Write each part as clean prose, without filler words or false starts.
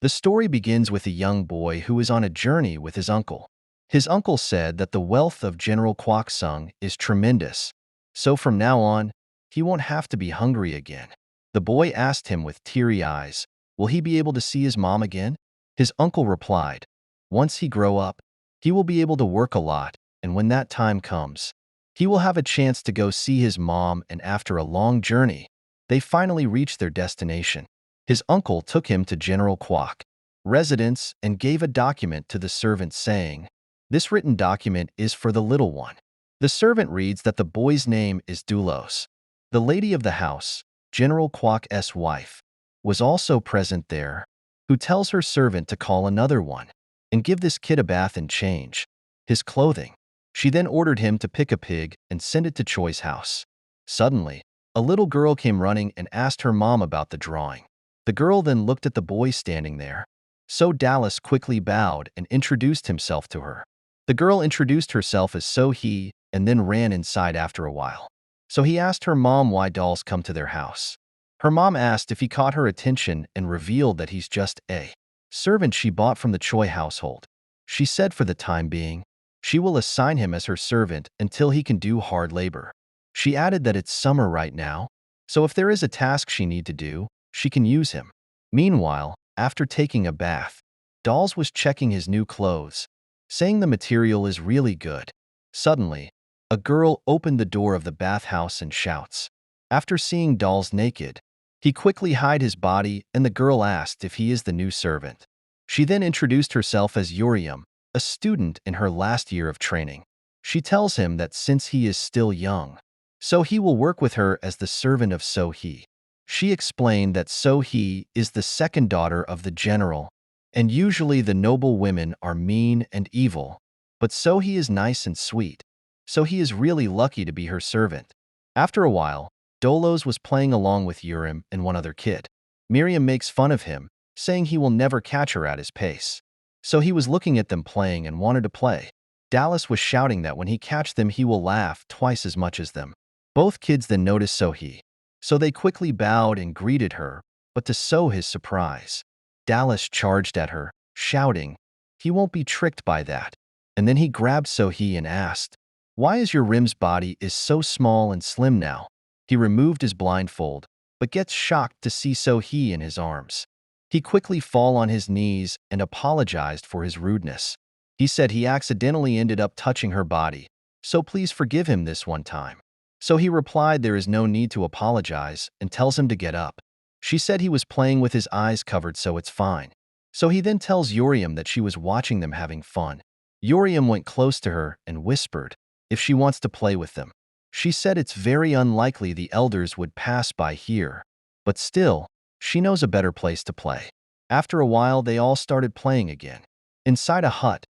The story begins with a young boy who is on a journey with his uncle. His uncle said that the wealth of General Quac is tremendous, so from now on, he won't have to be hungry again. The boy asked him with teary eyes, will he be able to see his mom again? His uncle replied, once he grow up, he will be able to work a lot, and when that time comes, he will have a chance to go see his mom, and after a long journey, they finally reach their destination. His uncle took him to General Quac residence and gave a document to the servant saying, this written document is for the little one. The servant reads that the boy's name is Doulos. The lady of the house, General Quac's wife, was also present there, who tells her servant to call another one and give this kid a bath and change his clothing. She then ordered him to pick a pig and send it to Choi's house. Suddenly, a little girl came running and asked her mom about the drawing. The girl then looked at the boy standing there. So Dallas quickly bowed and introduced himself to her. The girl introduced herself as So-hee and then ran inside after a while. So he asked her mom why dolls come to their house. Her mom asked if he caught her attention and revealed that he's just a servant she bought from the Choi household. She said for the time being, she will assign him as her servant until he can do hard labor. She added that it's summer right now, so if there is a task she need to do, she can use him. Meanwhile, after taking a bath, Dolls was checking his new clothes, saying the material is really good. Suddenly, a girl opened the door of the bathhouse and shouts. After seeing Dolls naked, he quickly hid his body and the girl asked if he is the new servant. She then introduced herself as Urium, a student in her last year of training. She tells him that since he is still young, so he will work with her as the servant of So-hee. She explained that So-hee is the second daughter of the general, and usually the noble women are mean and evil, but So-hee is nice and sweet, so he is really lucky to be her servant. After a while, Dolos was playing along with Urim and one other kid. Miriam makes fun of him, saying he will never catch her at his pace. So he was looking at them playing and wanted to play. Dallas was shouting that when he catch them he will laugh twice as much as them. Both kids then noticed So-hee. So they quickly bowed and greeted her, but to sow his surprise, Dallas charged at her, shouting, he won't be tricked by that. And then he grabbed So-hee and asked, why is your Rim's body is so small and slim now? He removed his blindfold, but gets shocked to see So-hee in his arms. He quickly fall on his knees and apologized for his rudeness. He said he accidentally ended up touching her body, so please forgive him this one time. So he replied there is no need to apologize and tells him to get up. She said he was playing with his eyes covered so it's fine. So he then tells Urium that she was watching them having fun. Urium went close to her and whispered if she wants to play with them. She said it's very unlikely the elders would pass by here, but still, she knows a better place to play. After a while they all started playing again. Inside a hut,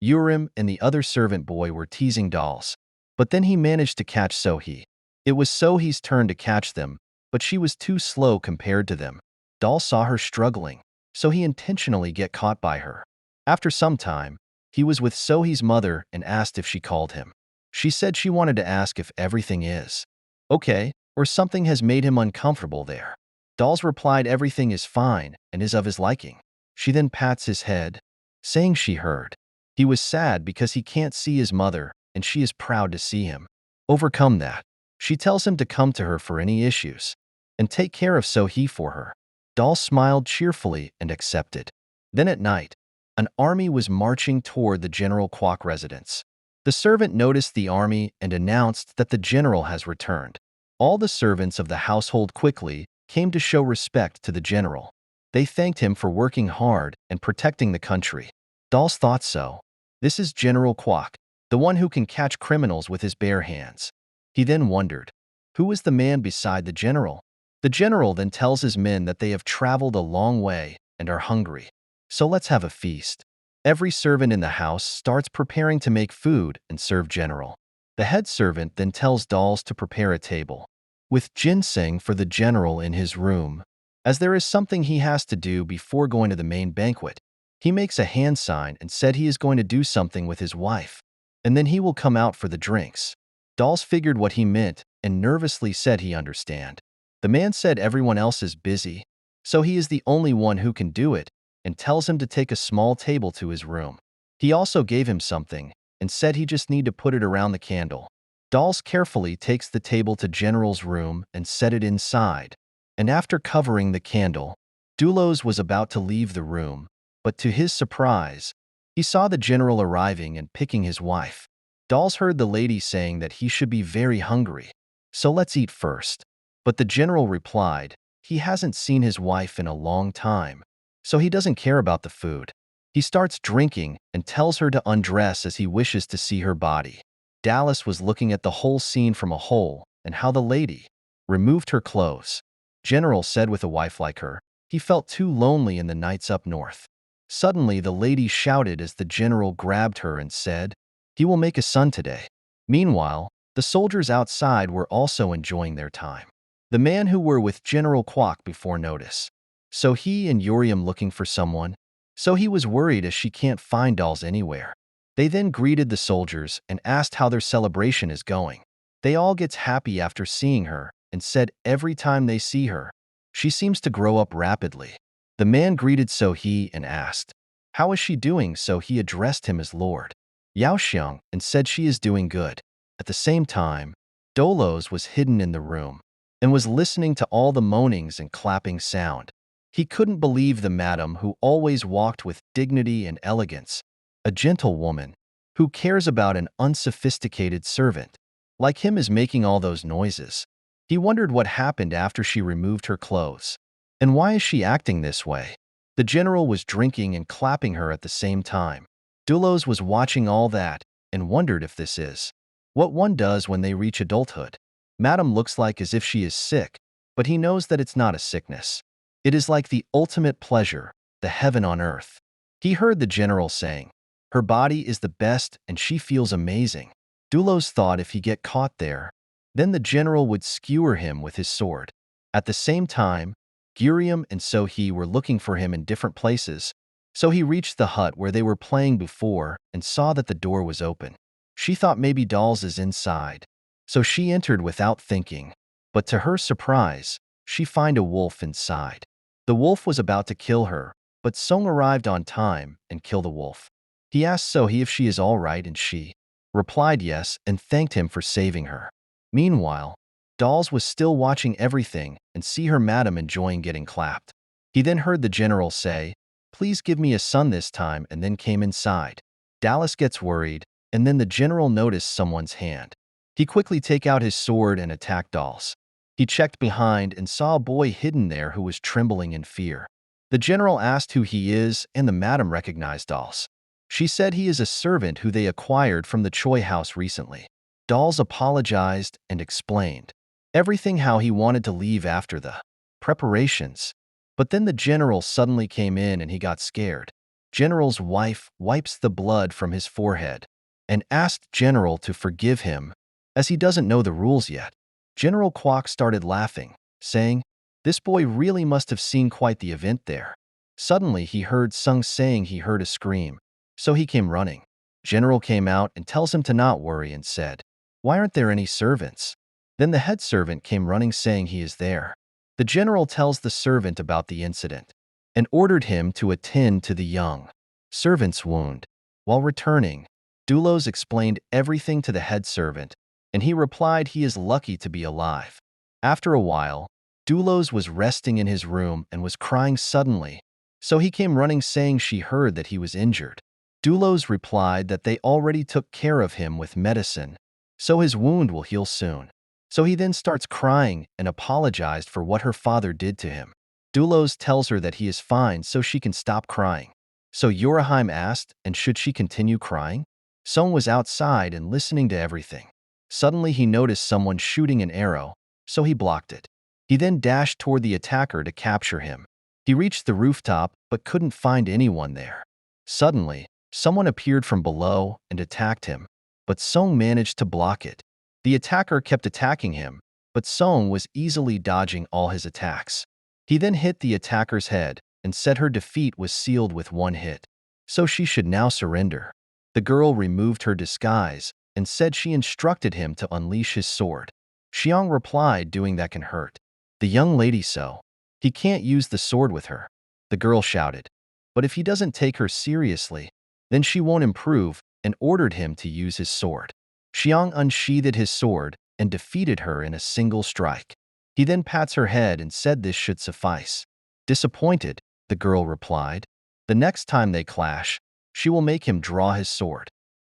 Urim and the other servant boy were teasing Dolls. But then he managed to catch So-hee. It was So-hee's turn to catch them, but she was too slow compared to them. Doll saw her struggling, so he intentionally get caught by her. After some time, he was with So-hee's mother and asked if she called him. She said she wanted to ask if everything is okay, or something has made him uncomfortable there. Dolls replied everything is fine and is of his liking. She then pats his head, saying she heard. He was sad because he can't see his mother, and she is proud to see him overcome that. She tells him to come to her for any issues and take care of So-hee for her. Doll smiled cheerfully and accepted. Then at night, an army was marching toward the General Quac residence. The servant noticed the army and announced that the general has returned. All the servants of the household quickly came to show respect to the general. They thanked him for working hard and protecting the country. Dolls thought so. This is General Quac, the one who can catch criminals with his bare hands. He then wondered, who was the man beside the general? The general then tells his men that they have traveled a long way and are hungry. So let's have a feast. Every servant in the house starts preparing to make food and serve general. The head servant then tells Dolls to prepare a table with ginseng for the general in his room, as there is something he has to do before going to the main banquet. He makes a hand sign and said he is going to do something with his wife, and then he will come out for the drinks. Dolls figured what he meant and nervously said he understand. The man said everyone else is busy, so he is the only one who can do it, and tells him to take a small table to his room. He also gave him something and said he just need to put it around the candle. Dolls carefully takes the table to General's room and set it inside. And after covering the candle, Dulos was about to leave the room, but to his surprise, he saw the general arriving and picking his wife. Dolls heard the lady saying that he should be very hungry, so let's eat first. But the general replied, he hasn't seen his wife in a long time, so he doesn't care about the food. He starts drinking and tells her to undress as he wishes to see her body. Dallas was looking at the whole scene from a hole and how the lady removed her clothes. General said with a wife like her, he felt too lonely in the nights up north. Suddenly, the lady shouted as the general grabbed her and said, he will make a son today. Meanwhile, the soldiers outside were also enjoying their time. The man who were with General Quac before notice. So he and Urium looking for someone. So he was worried as she can't find dolls anywhere. They then greeted the soldiers and asked how their celebration is going. They all gets happy after seeing her and said every time they see her, she seems to grow up rapidly. The man greeted So-hee and asked, how is she doing? So-hee addressed him as Lord Yaoxiang and said she is doing good. At the same time, Dolos was hidden in the room and was listening to all the moanings and clapping sound. He couldn't believe the madam who always walked with dignity and elegance, a gentle woman who cares about an unsophisticated servant like him is making all those noises. He wondered what happened after she removed her clothes. And why is she acting this way? The general was drinking and clapping her at the same time. Dulos was watching all that and wondered if this is what one does when they reach adulthood. Madam looks like as if she is sick, but he knows that it's not a sickness. It is like the ultimate pleasure, the heaven on earth. He heard the general saying, her body is the best and she feels amazing. Dulos thought if he get caught there, then the general would skewer him with his sword. At the same time, Gurium and So-hee were looking for him in different places, so he reached the hut where they were playing before and saw that the door was open. She thought maybe Dolls is inside, so she entered without thinking, but to her surprise, she found a wolf inside. The wolf was about to kill her, but Song arrived on time and killed the wolf. He asked So-hee if she is all right and she replied yes and thanked him for saving her. Meanwhile, Dolls was still watching everything and see her madam enjoying getting clapped. He then heard the general say, please give me a son this time, and then came inside. Dallas gets worried, and then the general noticed someone's hand. He quickly take out his sword and attack Dolls. He checked behind and saw a boy hidden there who was trembling in fear. The general asked who he is, and the madam recognized Dolls. She said he is a servant who they acquired from the Choi house recently. Dolls apologized and explained everything how he wanted to leave after the preparations. But then the general suddenly came in and he got scared. General's wife wipes the blood from his forehead and asked General to forgive him as he doesn't know the rules yet. General Quack started laughing, saying, this boy really must have seen quite the event there. Suddenly he heard Sung saying he heard a scream, so he came running. General came out and tells him to not worry and said, why aren't there any servants? Then the head servant came running saying he is there. The general tells the servant about the incident and ordered him to attend to the young servant's wound. While returning, Dulos explained everything to the head servant, and he replied he is lucky to be alive. After a while, Dulos was resting in his room and was crying suddenly, so he came running saying she heard that he was injured. Dulos replied that they already took care of him with medicine, so his wound will heal soon. So he then starts crying and apologized for what her father did to him. Dulos tells her that he is fine so she can stop crying. So Uriheim asked, and should she continue crying? Song was outside and listening to everything. Suddenly he noticed someone shooting an arrow, so he blocked it. He then dashed toward the attacker to capture him. He reached the rooftop but couldn't find anyone there. Suddenly, someone appeared from below and attacked him, but Song managed to block it. The attacker kept attacking him, but Song was easily dodging all his attacks. He then hit the attacker's head and said her defeat was sealed with one hit, so she should now surrender. The girl removed her disguise and said she instructed him to unleash his sword. Xiang replied doing that can hurt the young lady, so he can't use the sword with her. The girl shouted, But if he doesn't take her seriously, then she won't improve, and ordered him to use his sword. Xiang unsheathed his sword and defeated her in a single strike. He then pats her head and said this should suffice. Disappointed, the girl replied, the next time they clash, she will make him draw his sword.